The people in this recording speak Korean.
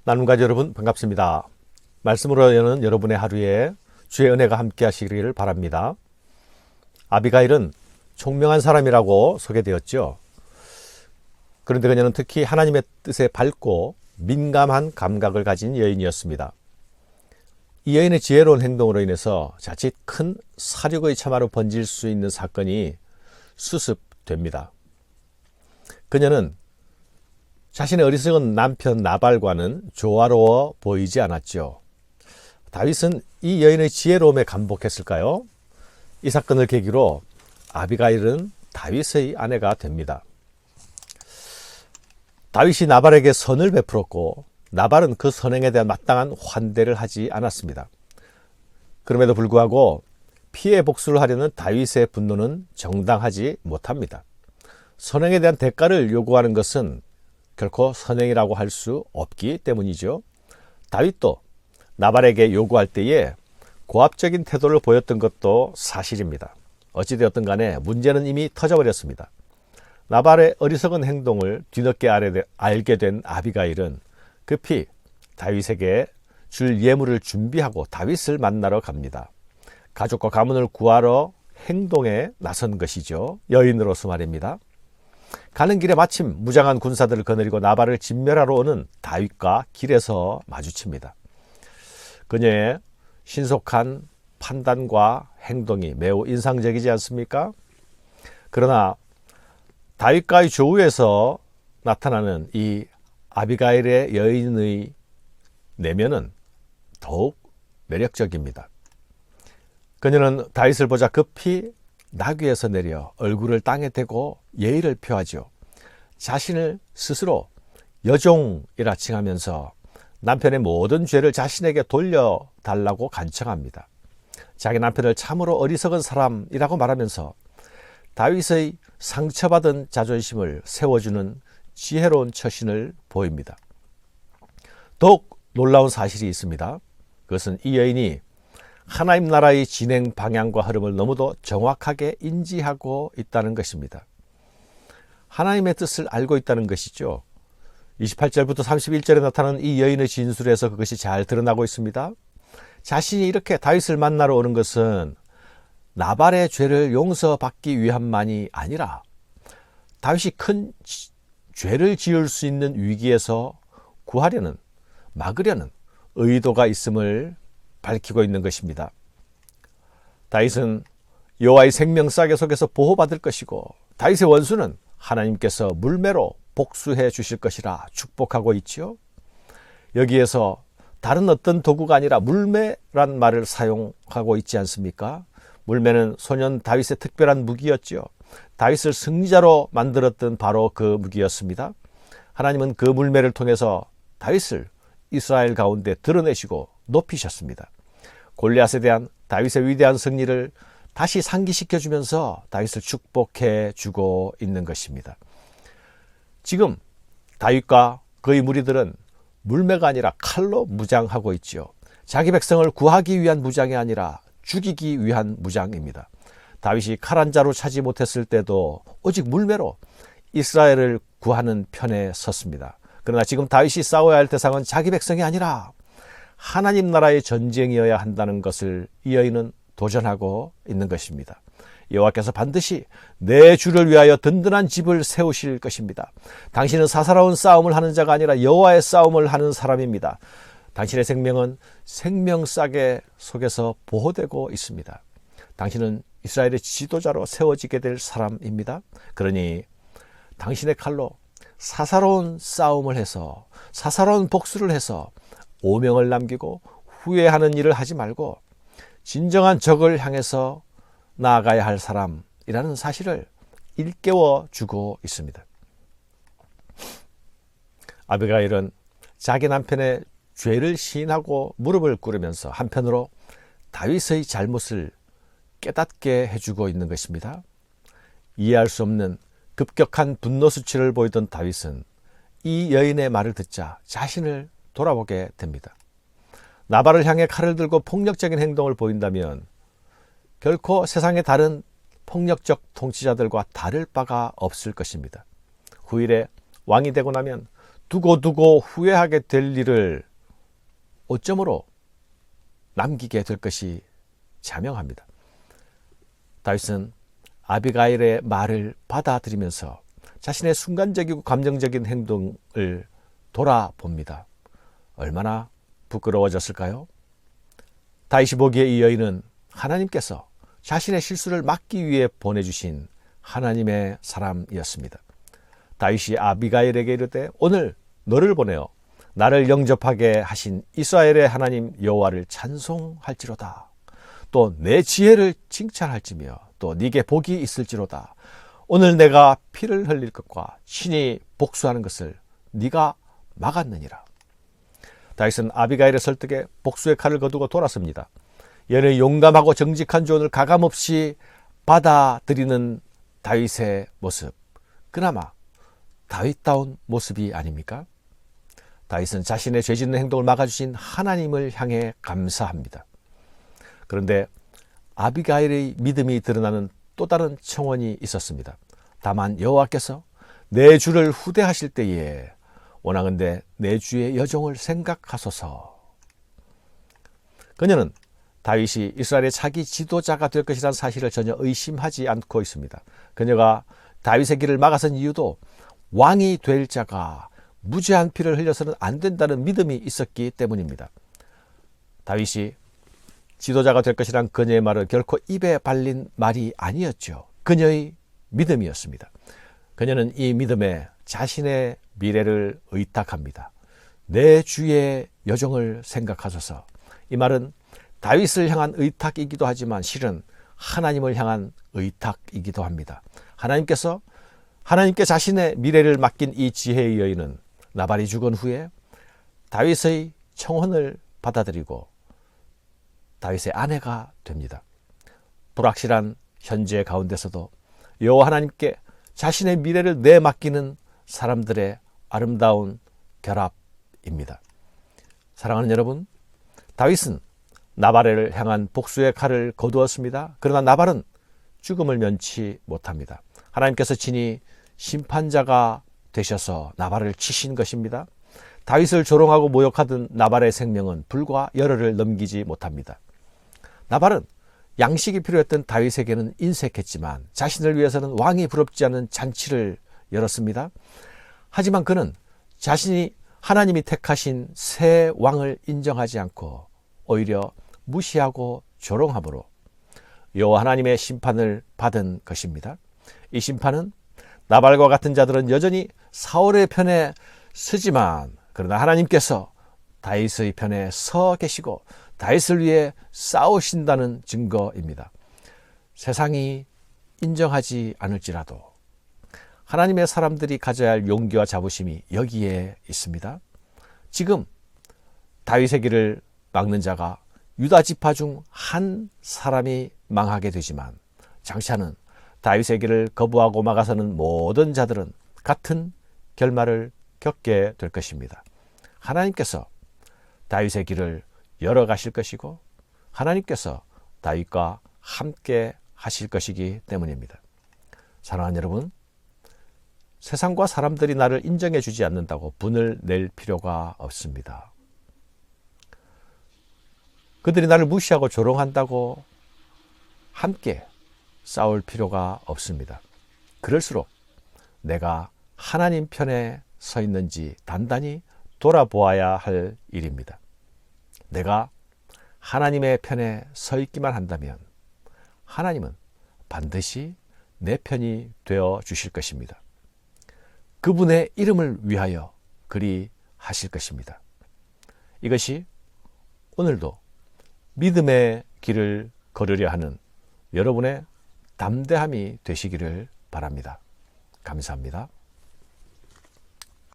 나눔가족 여러분 반갑습니다. 말씀으로 여는 여러분의 하루에 주의 은혜가 함께 하시기를 바랍니다. 아비가일은 총명한 사람이라고 소개되었죠. 그런데 그녀는 특히 하나님의 뜻에 밝고 민감한 감각을 가진 여인이었습니다. 이 여인의 지혜로운 행동으로 인해서 자칫 큰 사륙의 참화로 번질 수 있는 사건이 수습됩니다. 그녀는 자신의 어리석은 남편 나발과는 조화로워 보이지 않았죠. 다윗은 이 여인의 지혜로움에 감복했을까요? 이 사건을 계기로 아비가일은 다윗의 아내가 됩니다. 다윗이 나발에게 선을 베풀었고 나발은 그 선행에 대한 마땅한 환대를 하지 않았습니다. 그럼에도 불구하고 피해 복수를 하려는 다윗의 분노는 정당하지 못합니다. 선행에 대한 대가를 요구하는 것은 결코 선행이라고 할 수 없기 때문이죠. 다윗도 나발에게 요구할 때에 고압적인 태도를 보였던 것도 사실입니다. 어찌되었든 간에 문제는 이미 터져버렸습니다. 나발의 어리석은 행동을 뒤늦게 알게 된 아비가일은 급히 다윗에게 줄 예물을 준비하고 다윗을 만나러 갑니다. 가족과 가문을 구하러 행동에 나선 것이죠. 여인으로서 말입니다. 가는 길에 마침 무장한 군사들을 거느리고 나발을 진멸하러 오는 다윗과 길에서 마주칩니다. 그녀의 신속한 판단과 행동이 매우 인상적이지 않습니까? 그러나 다윗과의 조우에서 나타나는 이 아비가일의 여인의 내면은 더욱 매력적입니다. 그녀는 다윗을 보자 급히 나귀에서 내려 얼굴을 땅에 대고 예의를 표하죠. 자신을 스스로 여종이라 칭하면서 남편의 모든 죄를 자신에게 돌려달라고 간청합니다. 자기 남편을 참으로 어리석은 사람이라고 말하면서 다윗의 상처받은 자존심을 세워주는 지혜로운 처신을 보입니다. 더욱 놀라운 사실이 있습니다. 그것은 이 여인이 하나님 나라의 진행 방향과 흐름을 너무도 정확하게 인지하고 있다는 것입니다. 하나님의 뜻을 알고 있다는 것이죠. 28절부터 31절에 나타나는 이 여인의 진술에서 그것이 잘 드러나고 있습니다. 자신이 이렇게 다윗을 만나러 오는 것은 나발의 죄를 용서받기 위함만이 아니라 다윗이 큰 죄를 지을 수 있는 위기에서 구하려는, 막으려는 의도가 있음을 밝히고 있는 것입니다. 다윗은 여호와의 생명싸개 속에서 보호받을 것이고 다윗의 원수는 하나님께서 물매로 복수해 주실 것이라 축복하고 있지요. 여기에서 다른 어떤 도구가 아니라 물매란 말을 사용하고 있지 않습니까? 물매는 소년 다윗의 특별한 무기였지요. 다윗을 승리자로 만들었던 바로 그 무기였습니다. 하나님은 그 물매를 통해서 다윗을 이스라엘 가운데 드러내시고 높이셨습니다. 골리앗에 대한 다윗의 위대한 승리를 다시 상기시켜 주면서 다윗을 축복해 주고 있는 것입니다. 지금 다윗과 그의 무리들은 물매가 아니라 칼로 무장하고 있지요. 자기 백성을 구하기 위한 무장이 아니라 죽이기 위한 무장입니다. 다윗이 칼 한 자루 차지 못했을 때도 오직 물매로 이스라엘을 구하는 편에 섰습니다. 그러나 지금 다윗이 싸워야 할 대상은 자기 백성이 아니라 하나님 나라의 전쟁이어야 한다는 것을 이 여인은 도전하고 있는 것입니다. 여호와께서 반드시 내 주를 위하여 든든한 집을 세우실 것입니다. 당신은 사사로운 싸움을 하는 자가 아니라 여호와의 싸움을 하는 사람입니다. 당신의 생명은 생명싸개 속에서 보호되고 있습니다. 당신은 이스라엘의 지도자로 세워지게 될 사람입니다. 그러니 당신의 칼로 사사로운 싸움을 해서 사사로운 복수를 해서 오명을 남기고 후회하는 일을 하지 말고 진정한 적을 향해서 나아가야 할 사람이라는 사실을 일깨워 주고 있습니다. 아비가일은 자기 남편의 죄를 시인하고 무릎을 꿇으면서 한편으로 다윗의 잘못을 깨닫게 해주고 있는 것입니다. 이해할 수 없는 급격한 분노 수치를 보이던 다윗은 이 여인의 말을 듣자 자신을 돌아보게 됩니다. 나발을 향해 칼을 들고 폭력적인 행동을 보인다면 결코 세상의 다른 폭력적 통치자들과 다를 바가 없을 것입니다. 후일에 왕이 되고 나면 두고두고 후회하게 될 일을 오점으로 남기게 될 것이 자명합니다. 다윗은 아비가일의 말을 받아들이면서 자신의 순간적이고 감정적인 행동을 돌아봅니다. 얼마나 부끄러워졌을까요? 다윗이 보기에 이 여인은 하나님께서 자신의 실수를 막기 위해 보내주신 하나님의 사람이었습니다. 다윗이 아비가일에게 이르되 오늘 너를 보내어 나를 영접하게 하신 이스라엘의 하나님 여호와를 찬송할지로다. 또 내 지혜를 칭찬할지며 또 네게 복이 있을지로다. 오늘 내가 피를 흘릴 것과 친히 복수하는 것을 네가 막았느니라. 다윗은 아비가일의 설득에 복수의 칼을 거두고 돌았습니다. 여인의 용감하고 정직한 조언을 가감없이 받아들이는 다윗의 모습, 그나마 다윗다운 모습이 아닙니까? 다윗은 자신의 죄 짓는 행동을 막아주신 하나님을 향해 감사합니다. 그런데 아비가일의 믿음이 드러나는 또 다른 청원이 있었습니다. 다만 여호와께서 내 주를 후대하실 때에 원하건대 내 주의 여종을 생각하소서. 그녀는 다윗이 이스라엘의 차기 지도자가 될 것이라는 사실을 전혀 의심하지 않고 있습니다. 그녀가 다윗의 길을 막아선 이유도 왕이 될 자가 무죄한 피를 흘려서는 안 된다는 믿음이 있었기 때문입니다. 다윗이 지도자가 될 것이란 그녀의 말은 결코 입에 발린 말이 아니었죠. 그녀의 믿음이었습니다. 그녀는 이 믿음에 자신의 미래를 의탁합니다. 내 주의 여종을 생각하소서. 이 말은 다윗을 향한 의탁이기도 하지만 실은 하나님을 향한 의탁이기도 합니다. 하나님께 자신의 미래를 맡긴 이 지혜의 여인은 나발이 죽은 후에 다윗의 청혼을 받아들이고 다윗의 아내가 됩니다. 불확실한 현재 가운데서도 여호와 하나님께 자신의 미래를 내맡기는 사람들의 아름다운 결합입니다. 사랑하는 여러분, 다윗은 나발을 향한 복수의 칼을 거두었습니다. 그러나 나발은 죽음을 면치 못합니다. 하나님께서 친히 심판자가 되셔서 나발을 치신 것입니다. 다윗을 조롱하고 모욕하던 나발의 생명은 불과 열흘을 넘기지 못합니다. 나발은 양식이 필요했던 다윗에게는 인색했지만 자신을 위해서는 왕이 부럽지 않은 잔치를 열었습니다. 하지만 그는 자신이 하나님이 택하신 새 왕을 인정하지 않고 오히려 무시하고 조롱함으로 여호와 하나님의 심판을 받은 것입니다. 이 심판은 나발과 같은 자들은 여전히 사울의 편에 서지만 그러나 하나님께서 다윗의 편에 서 계시고 다윗을 위해 싸우신다는 증거입니다. 세상이 인정하지 않을지라도 하나님의 사람들이 가져야 할 용기와 자부심이 여기에 있습니다. 지금 다윗의 길을 막는 자가 유다 지파 중 한 사람이 망하게 되지만 장차는 다윗의 길을 거부하고 막아서는 모든 자들은 같은 결말을 겪게 될 것입니다. 하나님께서 다윗의 길을 열어가실 것이고 하나님께서 다윗과 함께 하실 것이기 때문입니다. 사랑하는 여러분, 세상과 사람들이 나를 인정해 주지 않는다고 분을 낼 필요가 없습니다. 그들이 나를 무시하고 조롱한다고 함께 싸울 필요가 없습니다. 그럴수록 내가 하나님 편에 서 있는지 단단히 돌아보아야 할 일입니다. 내가 하나님의 편에 서 있기만 한다면 하나님은 반드시 내 편이 되어 주실 것입니다. 그분의 이름을 위하여 그리 하실 것입니다. 이것이 오늘도 믿음의 길을 걸으려 하는 여러분의 담대함이 되시기를 바랍니다. 감사합니다.